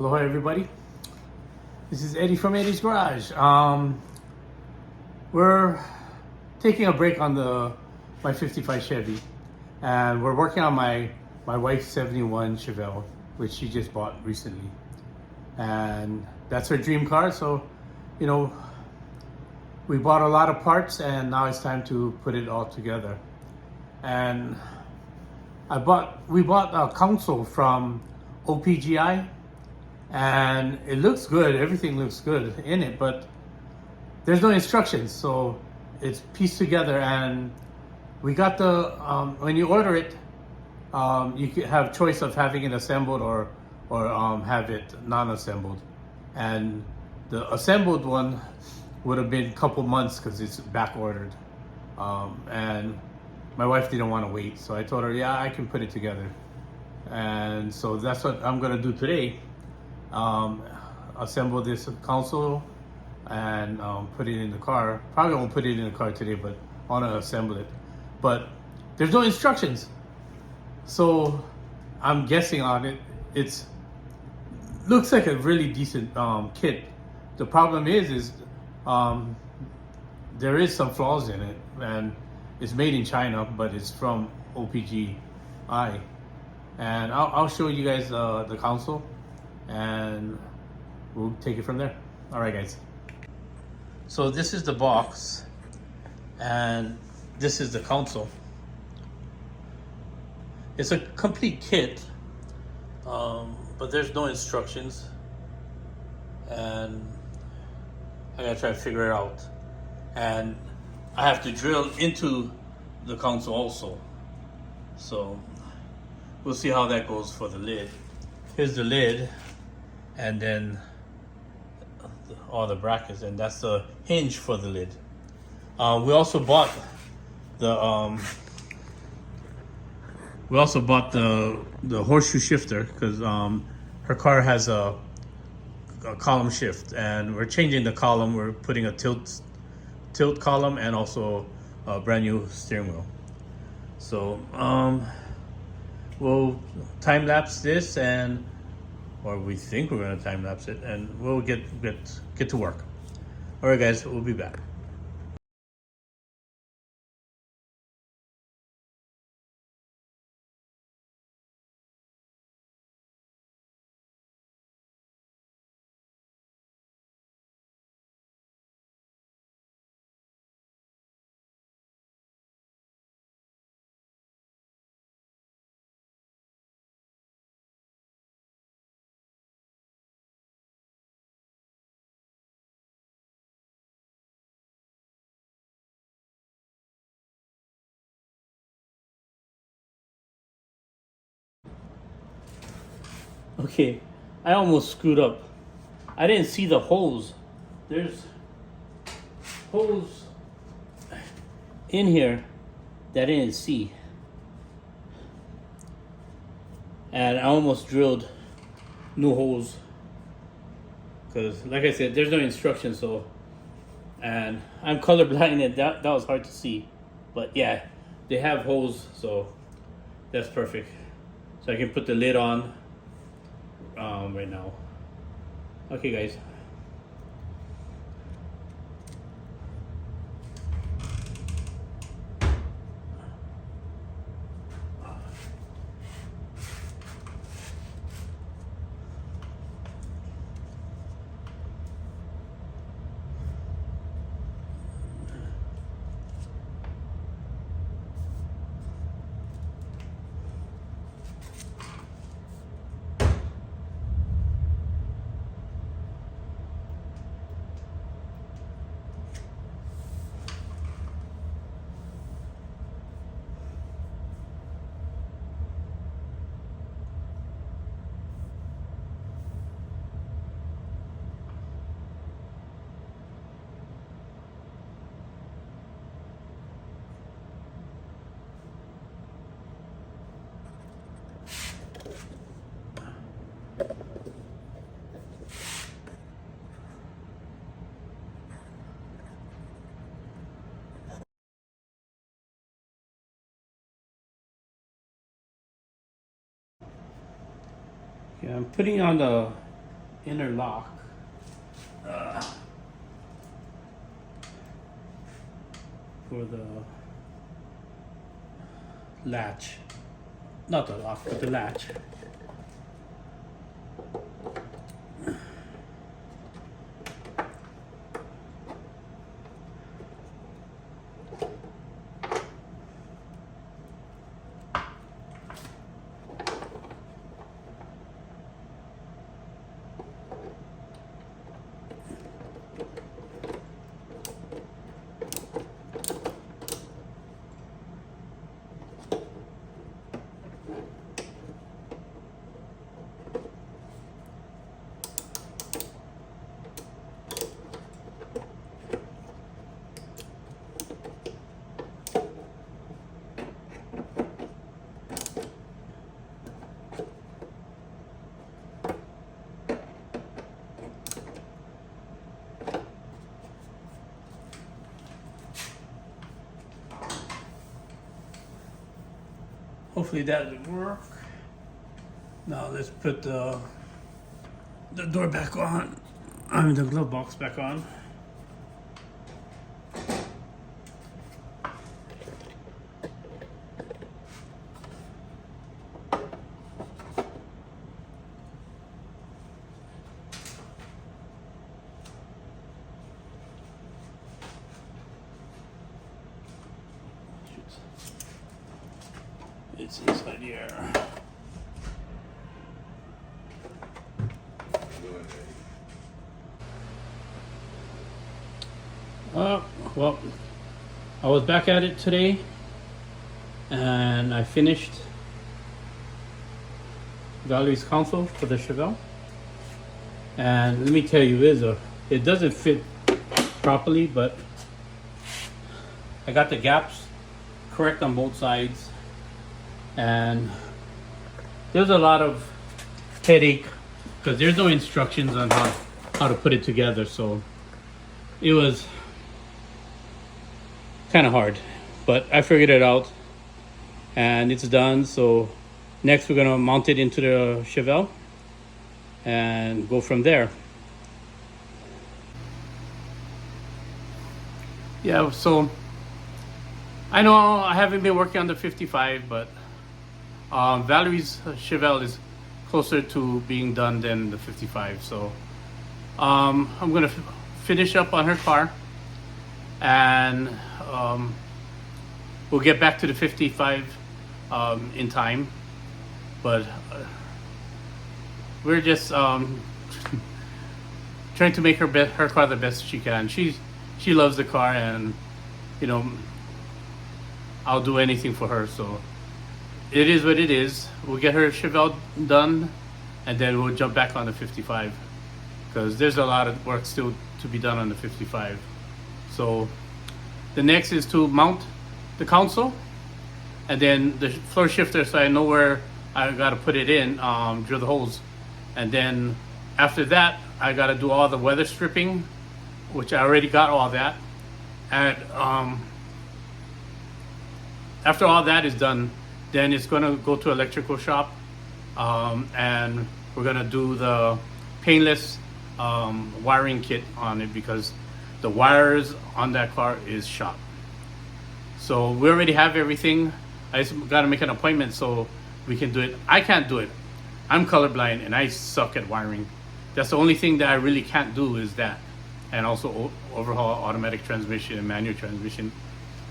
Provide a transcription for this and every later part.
Aloha, everybody. This is Eddie from Eddie's Garage. We're taking a break on my '55 Chevy, and we're working on my wife's '71 Chevelle, which she just bought recently, and that's her dream car. So, you know, we bought a lot of parts, and now it's time to put it all together. And we bought a console from OPGI, and it looks good. Everything looks good in it, but there's no instructions, so it's pieced together. And we got the when you order it, you can have choice of having it assembled or have it non-assembled. And the assembled one would have been a couple months because it's back ordered. And my wife didn't want to wait, so I told her, yeah, I can put it together. And so that's what I'm gonna do today. Assemble this console and put it in the car. Probably won't put it in the car today, but I want to assemble it. But there's no instructions, so I'm guessing on it. It's looks like a really decent kit. The problem is there is some flaws in it, and it's made in China, but it's from OPGI. And I'll show you guys the console, and we'll take it from there. All right, guys. So this is the box, and this is the console. It's a complete kit, but there's no instructions, and I gotta try to figure it out. And I have to drill into the console also. So we'll see how that goes for the lid. Here's the lid, and then all the brackets, and that's the hinge for the lid. We also bought the horseshoe shifter because her car has a column shift, and we're changing the column. We're putting a tilt column and also a brand new steering wheel. So we'll time lapse this, or we think we're gonna time lapse it, and we'll get to work. All right, guys, we'll be back. Okay, I almost screwed up. I didn't see the holes. There's holes in here that I didn't see. And I almost drilled new holes. Because, like I said, there's no instructions, so. And I'm colorblind, and that was hard to see. But yeah, they have holes, so that's perfect. So I can put the lid on right now. Okay, guys. Yeah, I'm putting on inner lock. For the latch, not the lock, but the latch. Hopefully that will work. Now let's put the door back on. I mean the glove box back on. It's inside here. Well, I was back at it today and I finished Valerie's console for the Chevelle. And let me tell you, it doesn't fit properly, but I got the gaps correct on both sides. And there's a lot of headache because there's no instructions on how to put it together, so it was kind of hard, but I figured it out and it's done. So next we're gonna mount it into the Chevelle and go from there. Yeah, so I know I haven't been working on the 55, but Valerie's Chevelle is closer to being done than the 55. So I'm going to finish up on her car and we'll get back to the 55 in time. But we're just trying to make her car the best she can. She loves the car, and you know, I'll do anything for her. So it is what it is. We'll get her Chevelle done, and then we'll jump back on the 55 because there's a lot of work still to be done on the 55. So the next is to mount the console and then the floor shifter, so I know where I got to put it in, drill the holes. And then after that, I got to do all the weather stripping, which I already got all that. And after all that is done, then it's going to go to electrical shop, and we're going to do the painless wiring kit on it because the wires on that car is shot. So we already have everything. I just got to make an appointment so we can do it. I can't do it. I'm colorblind and I suck at wiring. That's the only thing that I really can't do is that, and also overhaul automatic transmission and manual transmission.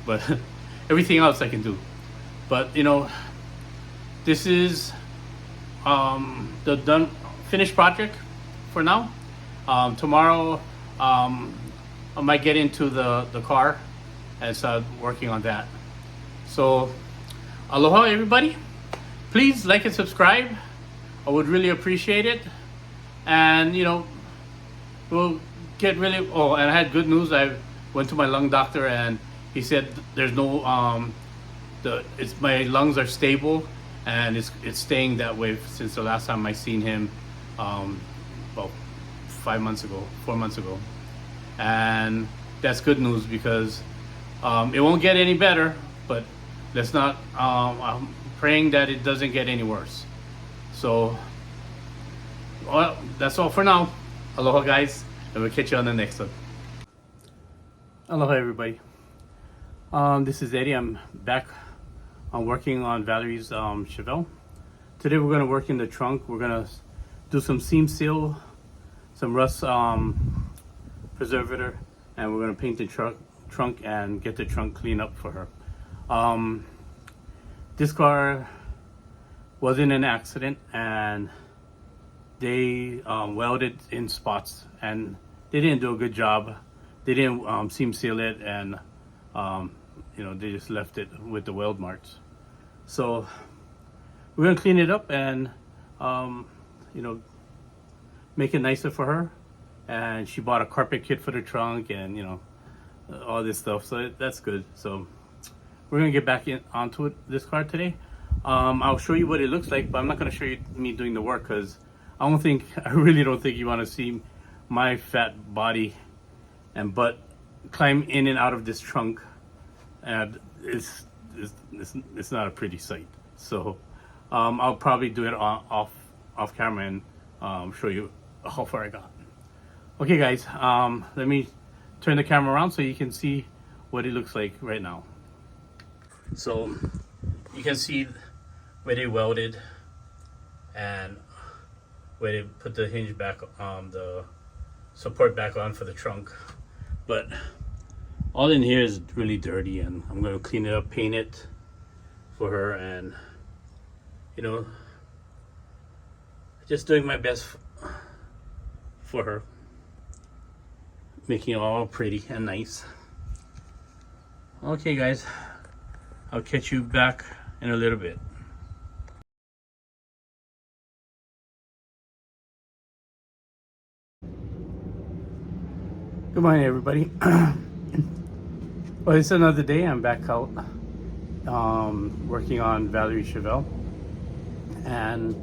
But everything else I can do. But you know, this is the done finished project for now. Tomorrow I might get into the car and start working on that. So aloha everybody, please like and subscribe. I would really appreciate it. And you know, we'll get really, oh, and I had good news. I went to my lung doctor and he said there's no my lungs are stable and it's staying that way since the last time I seen him, about 4 months ago. And that's good news because it won't get any better, but let's not, I'm praying that it doesn't get any worse. So Well, that's all for now. Aloha, guys, and we'll catch you on the next one. Aloha, everybody. This is Eddie. I'm back on working on Valerie's Chevelle. Today we're gonna work in the trunk. We're gonna do some seam seal, some rust preservator, and we're gonna paint the trunk and get the trunk cleaned up for her. This car was in an accident, and they welded in spots, and they didn't do a good job. They didn't seam seal it, and they just left it with the weld marks. So we're gonna clean it up and make it nicer for her. And she bought a carpet kit for the trunk, and all this stuff. So that's good. So we're gonna get back onto this car today. I'll show you what it looks like, but I'm not gonna show you me doing the work because I really don't think you want to see my fat body and butt climb in and out of this trunk, and it's not a pretty sight. So I'll probably do it off camera and show you how far I got. Okay, guys, let me turn the camera around so you can see what it looks like right now. So you can see where they welded and where they put the hinge back on, the support back on for the trunk. But all in here is really dirty, and I'm going to clean it up, paint it for her, and just doing my best for her, making it all pretty and nice. Okay, guys, I'll catch you back in a little bit. Good morning, everybody. Well, it's another day. I'm back out working on Valerie Chevelle, and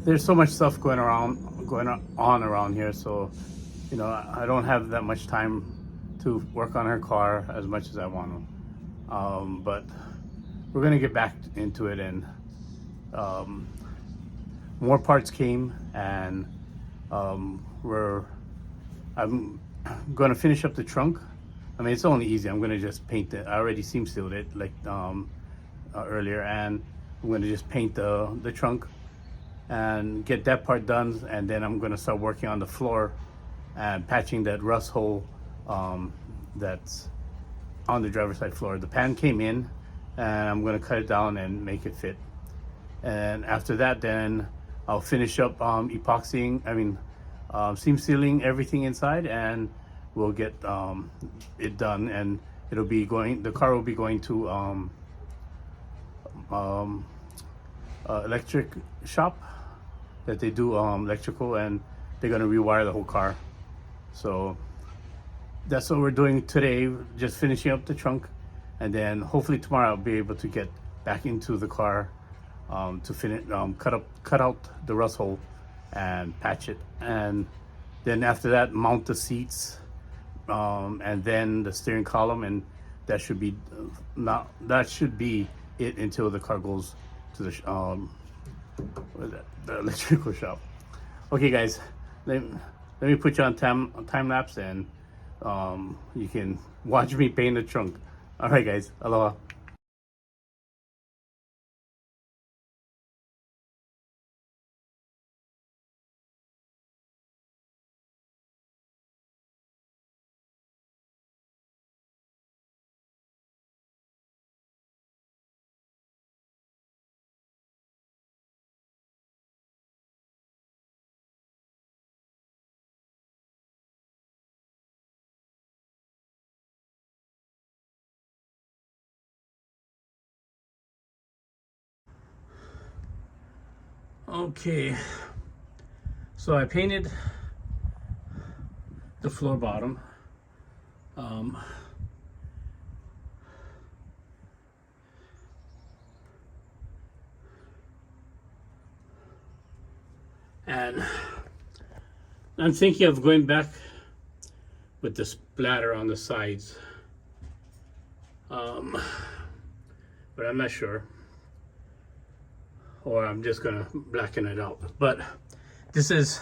there's so much stuff going on around here, so I don't have that much time to work on her car as much as I want to. But we're gonna get back into it, and more parts came, and I'm gonna finish up the trunk. I mean, it's only easy. I'm gonna just paint it. I already seam sealed it like earlier, and I'm gonna just paint the trunk and get that part done, and then I'm gonna start working on the floor and patching that rust hole that's on the driver's side floor. The pan came in, and I'm gonna cut it down and make it fit. And after that, then I'll finish up seam sealing everything inside, and we'll get it done, and the car will be going to electric shop that they do electrical, and they're gonna rewire the whole car. So that's what we're doing today, just finishing up the trunk, and then hopefully tomorrow I'll be able to get back into the car to finish, cut out the rust hole and patch it, and then after that mount the seats, and then the steering column, and that should be it until the car goes to the electrical shop. Okay, guys, let me put you on time lapse, and you can watch me paint the trunk. All right, guys, aloha. Okay, so I painted the floor bottom. And I'm thinking of going back with the splatter on the sides, but I'm not sure. or I'm just gonna blacken it out. But this is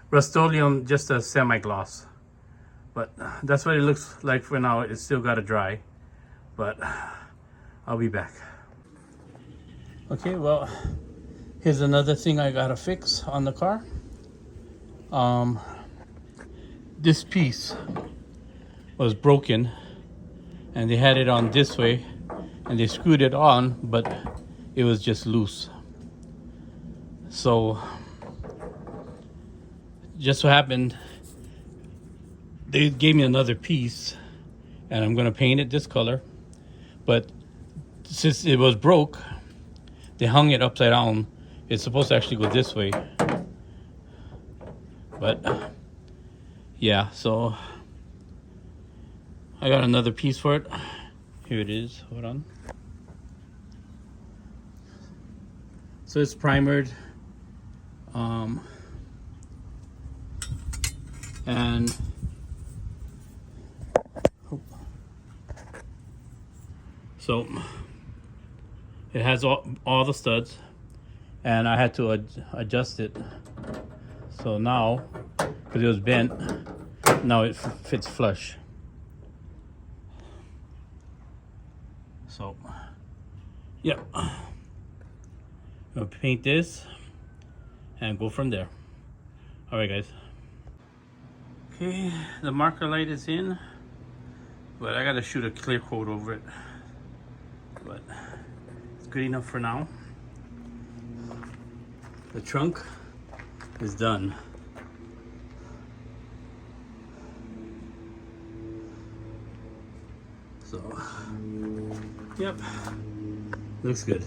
Rust-Oleum, just a semi-gloss. But that's what it looks like for now. It's still gotta dry, but I'll be back. Okay, well, here's another thing I gotta fix on the car. This piece was broken and they had it on this way and they screwed it on, but it was just loose. So just so happened they gave me another piece and I'm gonna paint it this color, but since it was broke, they hung it upside down. It's supposed to actually go this way, but yeah, so I got another piece for it. Here it is, hold on. So it's primered, and so it has all the studs, and I had to adjust it. So now, because it was bent, now it fits flush. So, yep. I'll paint this and go from there. All right, guys. Okay, the marker light is in, but I gotta shoot a clear coat over it. But it's good enough for now. The trunk is done. So, yep, looks good.